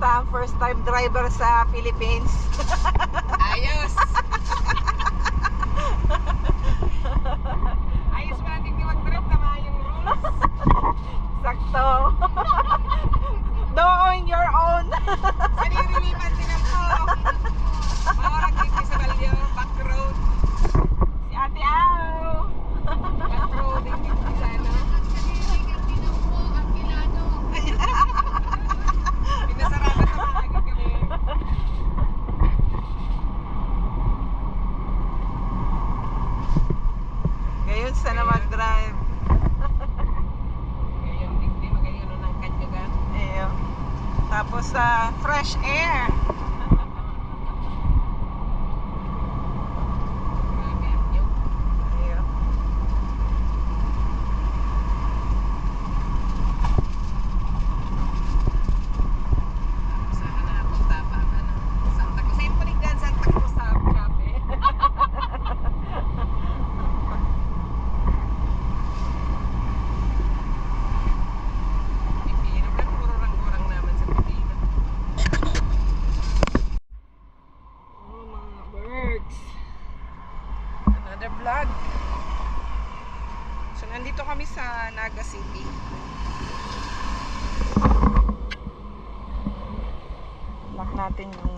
Kamusta ang first time driver sa Philippines? Ayos! Ayos pa natin di mag-trip, tama yung rules. Sakto. Do on your own. Saniriliman din ako. Mawarag dito sa Balyo, back road. Si Ate Au. Back road, hindi sa ano. Pinasarado sa mga kami. Ngayon sana mag-drive. Ngayon, hindi magaling ano ng kanyagan. Ayun. Tapos sa fresh air. Grabe ang yun. Ayun. Saan na punta pa? Ano? Santa Cruz. Saan po nagdaan Santa Cruz sa Shape? Pipino ka, puro rang-urang naman sa Pipino. Oh, mga birds. Another vlog. So, nandito kami sa Naga City. Lock natin yung...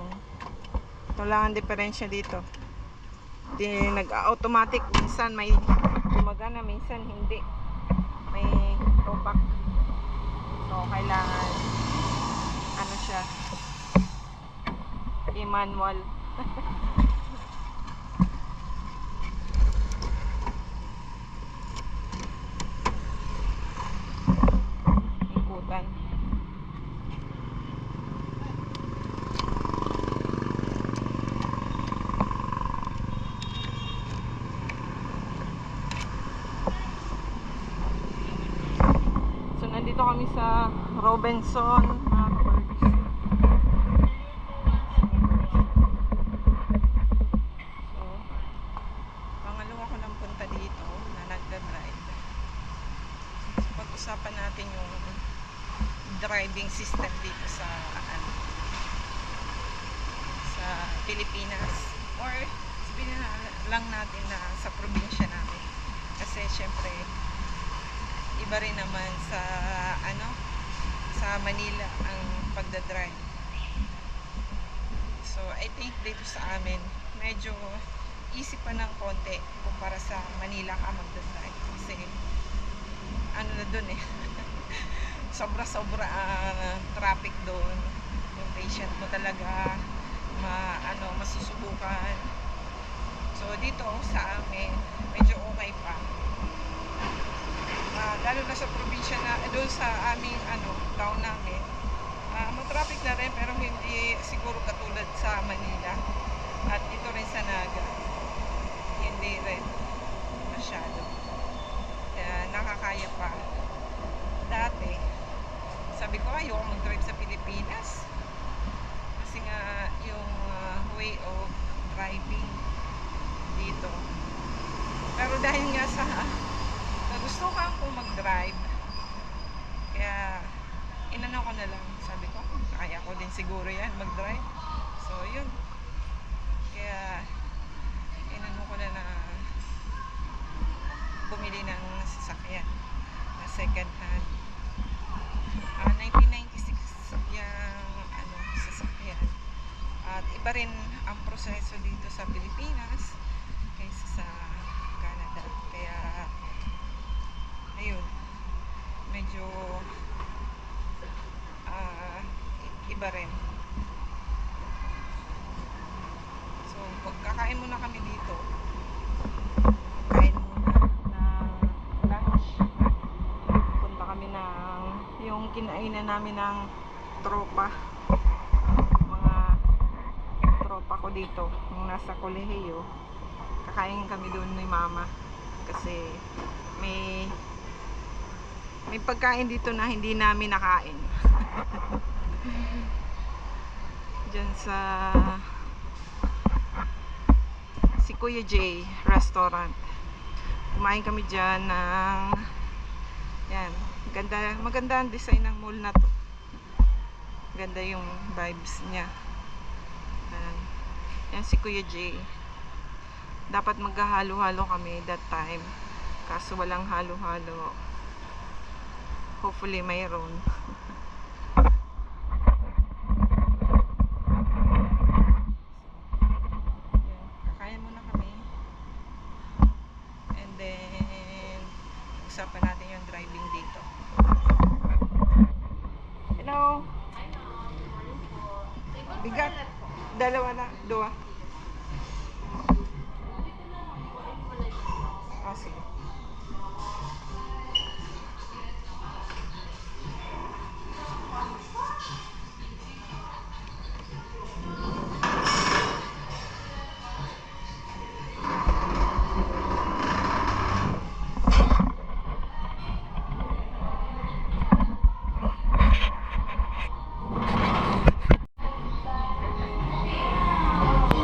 Ito lang ang diferensya dito. Di nag-automatic. Minsan may gumagana, minsan hindi. May throwback. So, kailangan ano siya, i-manual. Ikutan. So, nandito kami sa Robinson Markers. So, pangalawa ko lang punta dito na nagda-drive. So, pag-usapan natin yung driving system dito sa ano, sa Pilipinas, or sabihin na lang natin na sa probinsya namin, kasi syempre iba rin naman sa ano, sa Manila ang pagdadrive. So I think dito sa amin medyo easy pa ng konti kumpara sa Manila ka magdadrive, kasi ano na dun eh sobra-sobra traffic doon. Yung patient mo talaga masusubukan. So dito sa amin medyo okay pa. Lalo na sa probinsya na doon sa aming town namin, matraffic na rin, pero hindi siguro katulad sa Manila. At dito rin sa Naga, hindi rin masyado. Kaya nakakaya pa. Dati sabi ko ayoko mag-drive sa Pilipinas kasi nga yung way of driving dito. Pero dahil nga sa nagustuhan kong mag-drive, kaya inano ko na lang, sabi ko kaya ko din siguro yan mag-drive. So yun, kaya inano ko na bumili ng sasakyan na second hand. 1996 yung sasakyan. At iba rin ang proseso dito sa Pilipinas kaysa sa Canada. Kaya ayun, medyo iba rin. So pagkakain muna kami dito, kain muna ng lunch. Punta kami ng yung kinainan namin ng tropa, mga tropa ko dito yung nasa kolehiyo. Kakain kami doon ni mama kasi may pagkain dito na hindi namin nakain. Diyan sa si Kuya J restaurant. Kumain kami dyan ng yan, maganda ang design ng mall na to. Ganda yung vibes niya. Ayan. Yan si Kuya Jay. Dapat maghahalo-halo kami that time. Kaso walang halo-halo. Hopefully mayroon. Kakain muna kami. And then, usapan natin yung driving dito. Hello. Bigat. Dalawa na. Dua. Ah, sige.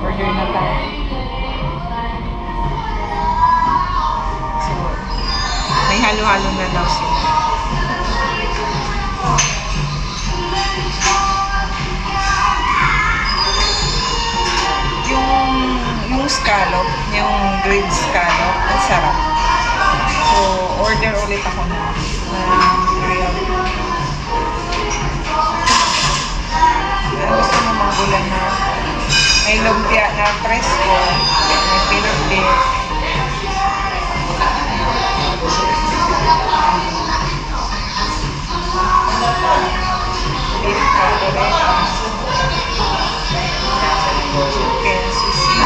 Order na tayo. So, may halo-halo na daw sila. Yung scallop, yung grilled scallop, ang sarap. So, order ulit ako na grilled. Gusto mo mga gulang na may lumpia na presko, may pinakdi. Beef caldereta. Chicken sisig.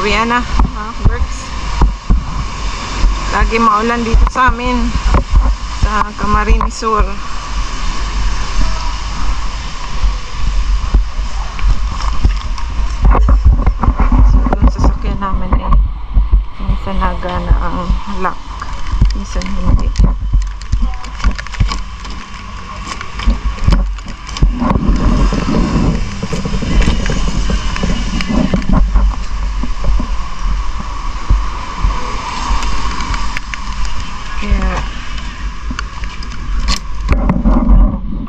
Uwian na, works. Lagi maulan dito sa amin sa Camarines Sur. So, yung sasakyan namin minsan nagana ang lock, minsan hindi.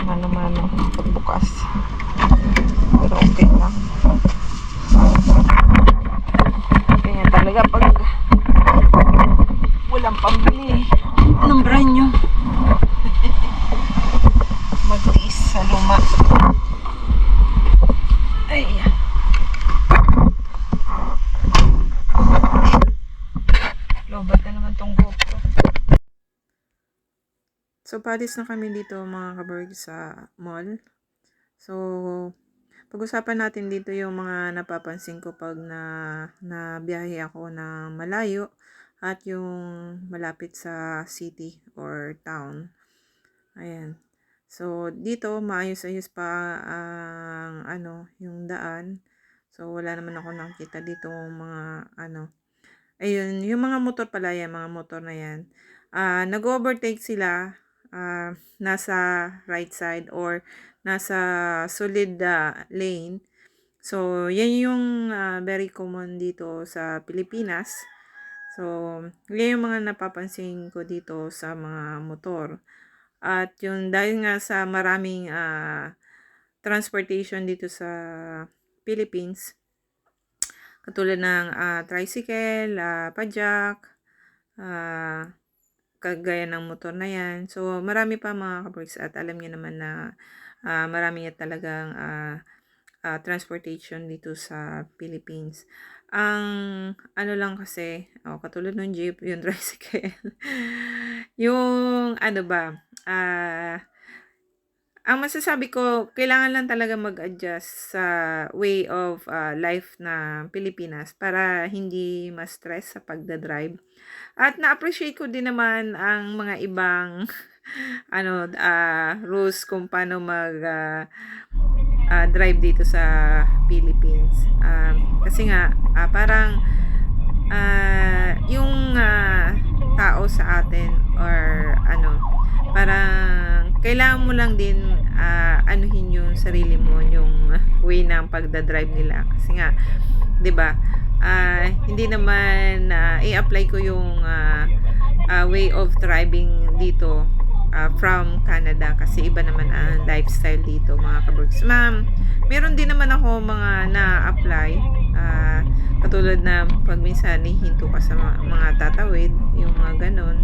Mano-mano pagbukas, pero okay lang. Kaya talaga pag walang pambili ng brand new, magtiis sa luma. Ay, lobat na naman tong GoPro. So, palis na kami dito mga kaberg sa mall. So, pag-usapan natin dito yung mga napapansin ko pag na biyahe ako na malayo at yung malapit sa city or town. Ayan. So, dito maayos-ayos pa ang yung daan. So, wala naman ako nakita dito mga ayun, yung mga motor pala yan, mga motor na yan. Nag-overtake sila nasa right side or nasa solid lane. So, yan yung very common dito sa Pilipinas. So, yan yung mga napapansin ko dito sa mga motor. At yung dahil nga sa maraming transportation dito sa Philippines, katulad ng tricycle, pajak, kagaya ng motor na yan. So, marami pa mga kabricks at alam niyo naman na marami talagang transportation dito sa Philippines. Ang lang kasi, katulad ng jeep, yung tricycle, yung ang masasabi ko, kailangan lang talaga mag-adjust sa way of life na Pilipinas para hindi ma-stress sa pagdadrive. At na-appreciate ko din naman ang mga ibang rules kung paano drive dito sa Philippines. Kasi nga, parang yung tao sa atin or parang kailangan mo lang din anuhin yung sarili mo, yung way ng pagdadrive nila. Kasi nga, 'di ba? Hindi naman i-apply ko yung way of driving dito from Canada kasi iba naman ang lifestyle dito mga kabricks. Meron din naman ako mga na-apply katulad na pag minsan hihinto ka sa mga tatawid, yung mga ganon.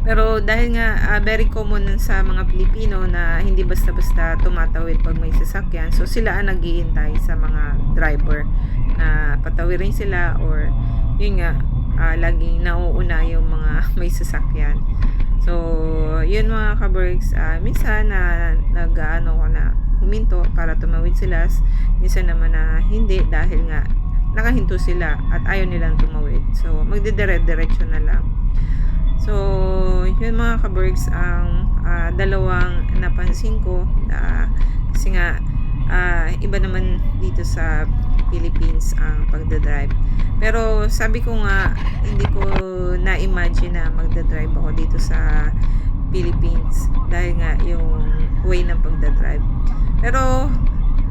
Pero dahil nga very common sa mga Pilipino na hindi basta-basta tumatawid pag may sasakyan, so sila ang nag-iintay sa mga driver na patawirin sila or yun nga, laging nauuna yung mga may sasakyan. So, yun mga kabricks, minsan nag-ano ko na huminto para tumawid sila, minsan naman na hindi dahil nga nakahinto sila at ayaw nilang tumawid. So, magdidire-diretso na lang. So, yun mga kabricks ang dalawang napansin ko kasi nga iba naman dito sa Philippines ang pagdadrive. Pero sabi ko nga, hindi ko na-imagine na magdadrive ako dito sa Philippines dahil nga yung way ng pagdadrive. Pero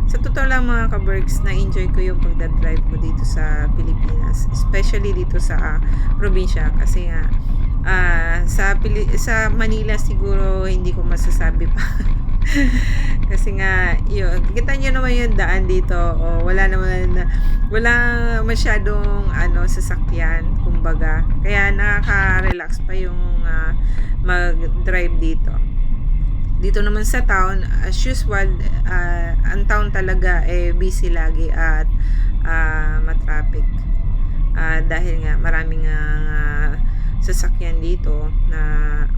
sa totoo lang mga kabricks, na-enjoy ko yung pagdadrive ko dito sa Pilipinas, especially dito sa probinsya kasi nga sa Manila siguro hindi ko masasabi pa kasi nga yun, kita nyo naman yung daan dito, wala masyadong sasakyan kumbaga, kaya nakaka-relax pa yung mag-drive dito naman sa town. As usual, ang town talaga busy lagi at matraffic dahil nga maraming sasakyan dito na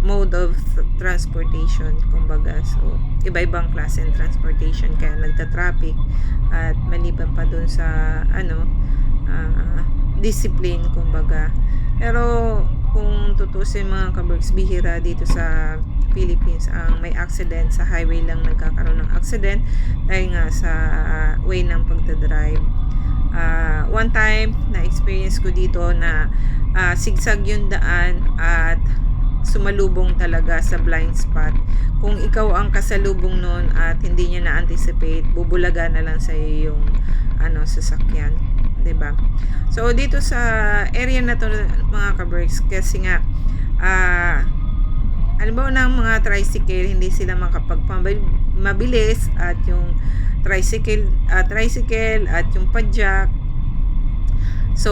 mode of transportation kumbaga. So, iba-ibang klase ng transportation kaya nagta-traffic at maliban pa dun sa discipline kumbaga. Pero kung tutusin mga kabricks, bihira dito sa Philippines ang may accident. Sa highway lang nagkakaroon ng accident dahil nga sa way ng pagdadrive. One time na experience ko dito na sigsag yung daan at sumalubong talaga sa blind spot. Kung ikaw ang kasalubong nun at hindi niya na-anticipate, bubulaga na lang sa iyo yung sasakyan, 'di ba? So dito sa area na to mga kabricks, kasi nga halimbawa ng mga tricycle, hindi sila makapagmabilis at yung tricycle at yung pajak, so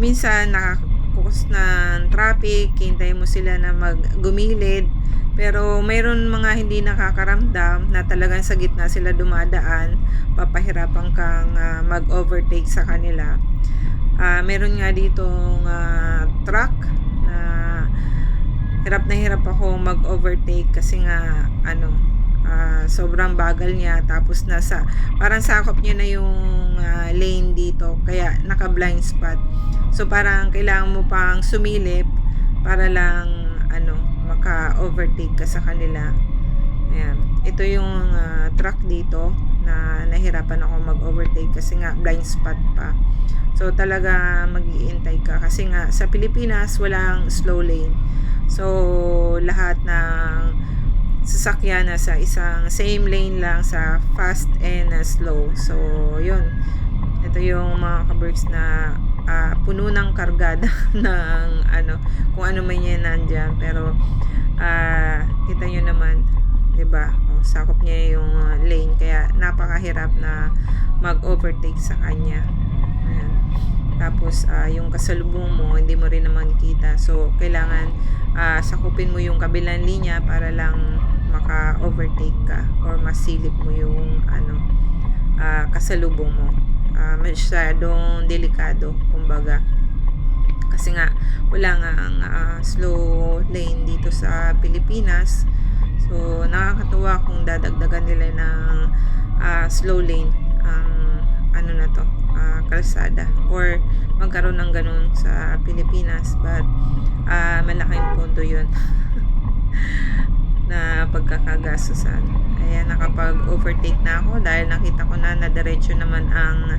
minsan nakakukos ng traffic, hintay mo sila na gumilid, pero mayroon mga hindi nakakaramdam na talagang sa gitna sila dumadaan, papahirapan kang mag-overtake sa kanila. Meron nga ditong truck na hirap ako mag-overtake kasi nga sobrang bagal niya, tapos parang sakop niya na yung lane dito, kaya naka-blind spot. So parang kailangan mo pang sumilip para lang maka-overtake ka sa kanila. Ayan. Ito yung truck dito na nahirapan ako mag-overtake kasi nga blind spot pa. So talaga mag-iintay ka kasi nga sa Pilipinas walang slow lane. So lahat ng sasakyan na sa isang same lane lang sa fast and slow. So yun. Ito yung mga kaberks na puno ng kargada ng kung ano man yan nandyan. Pero kita nyo naman, 'di ba? Sakop niya yung lane kaya napakahirap na mag-overtake sa kanya. Ayan. Tapos yung kasalubong mo hindi mo rin naman kita. So kailangan sakupin mo yung kabilang linya para lang maka-overtake ka or masilip mo yung kasalubong mo. Masyadong delikado kumbaga. Kasi nga wala nga ang slow lane dito sa Pilipinas. So nakakatuwa kung dadagdagan nila ng slow lane kalsada or magkaroon ng ganun sa Pilipinas, but malaking pondo yun na pagkakagastusan. Ayan, nakapag-overtake na ako dahil nakita ko na diretso naman ang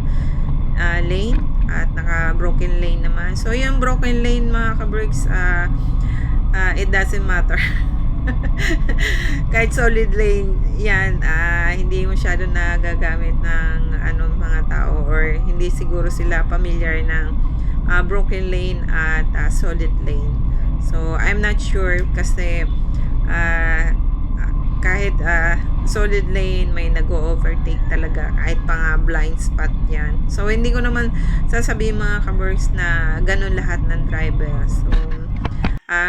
lane at naka-broken lane naman. So yung broken lane mga ka-brakes, it doesn't matter. Kahit solid lane yan, hindi masyado nagagamit ng mga tao or hindi siguro sila familiar ng broken lane at solid lane. So I'm not sure kasi kahit solid lane may nag-overtake talaga kahit pa nga blind spot yan. So hindi ko naman sasabihin mga kaberks na ganun lahat ng driver. So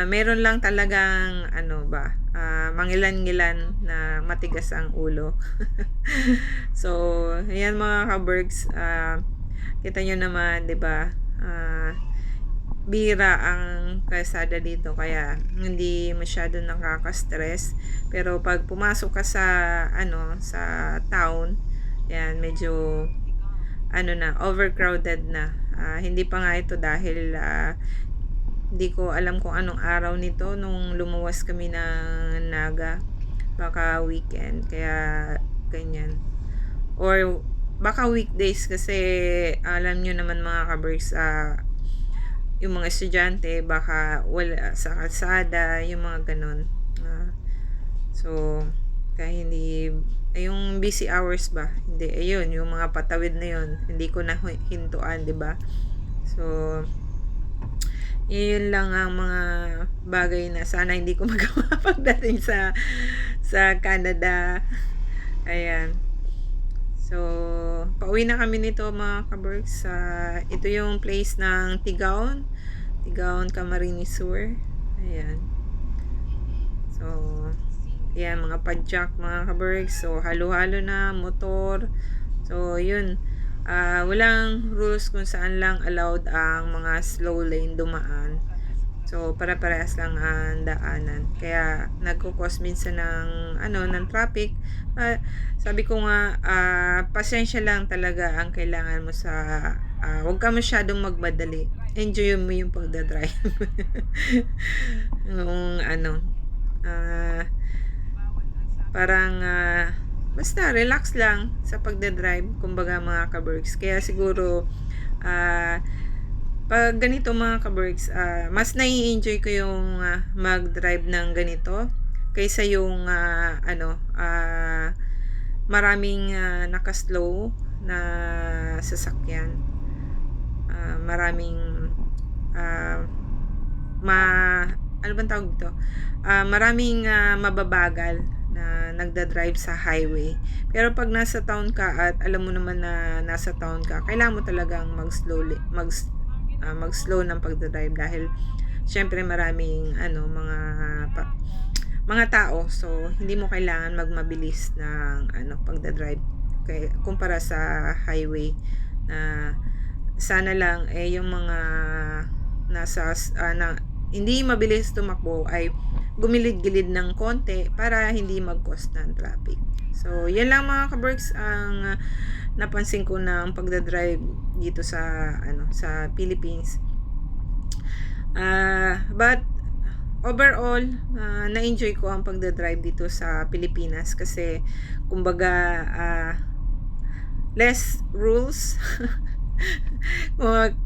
meron lang talagang mangilan-ngilan na matigas ang ulo. So ayan mga kaberks, kita nyo naman, 'di ba? Bira ang kalsada dito kaya hindi masyado nakaka-stress. Pero pag pumasok ka sa sa town, yan medyo overcrowded na. Hindi pa nga ito dahil hindi ko alam kung anong araw nito nung lumuwas kami ng Naga. Baka weekend kaya ganyan. Or baka weekdays kasi alam nyo naman mga kaberks, yung mga estudyante baka wala sa kalsada, yung mga ganun. So kaya hindi yung busy hours ba, hindi, ayun yung mga patawid na yun hindi ko na hintuan, 'di ba? So yun lang ang mga bagay na sana hindi ko magawa pagdating sa Canada. Ayan. So, pauwi na kami nito mga kaberks. Ito yung place ng Tigaon, Camarines Sur. Ayan. So, ayan, mga padjak mga kaberks. So, halo-halo na, motor. So, yun. Walang rules kung saan lang allowed ang mga slow lane dumaan. So, para-parehas lang ang daanan. Kaya, nagkukos minsan ng traffic. Sabi ko nga, pasensya lang talaga ang kailangan mo sa, huwag ka masyadong magmadali. Enjoy mo yung pagdadrive. Parang, basta relax lang sa pagdadrive, kumbaga mga kaberks. Kaya siguro, pag ganito mga kaberks, mas nai-enjoy ko yung mag-drive ng ganito kaysa yung maraming naka-slow na sasakyan. Maraming ano bang tawag dito? Maraming mababagal na nagda-drive sa highway. Pero pag nasa town ka at alam mo naman na nasa town ka, kailangan mo talagang mag-slow ng pagdadrive dahil syempre maraming mga tao, so hindi mo kailangan magmabilis ng pagdadrive kumpara sa highway na sana lang yung mga nasa hindi mabilis tumakbo ay gumilid-gilid ng konti para hindi mag-cause ng traffic. So, yan lang mga kaberks ang napansin ko ng pagdadrive dito sa sa Philippines. But overall, na-enjoy ko ang pagdadrive dito sa Pilipinas kasi kumbaga less rules.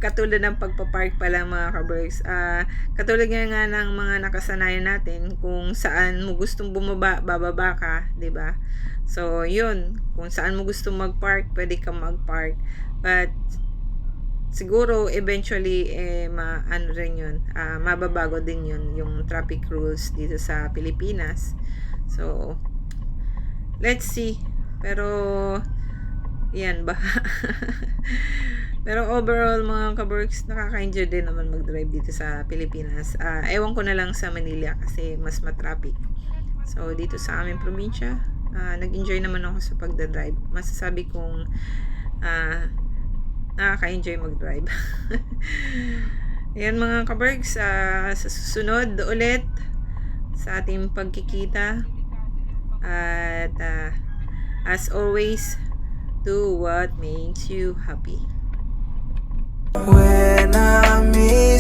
Katulad ng pagpapark pa lang mga kaberks. Katulad nga ng mga nakasanayan natin, kung saan mo gustong bumaba, bababa ka, 'di ba? So, yun, kung saan mo gustong magpark, pwede kang magpark. But siguro eventually rin yun, mababago din yun yung traffic rules dito sa Pilipinas. So, let's see. Pero yan ba? Pero overall mga kaberks, nakaka-enjoy din naman mag-drive dito sa Pilipinas. Ewan ko na lang sa Manila kasi mas matraffic. So, dito sa aming probinsya, nag-enjoy naman ako sa pagdadrive. Masasabi kong nakaka-enjoy mag-drive. Ayan mga kaberks, sa susunod ulit sa ating pagkikita. At as always, do what makes you happy. When I'm in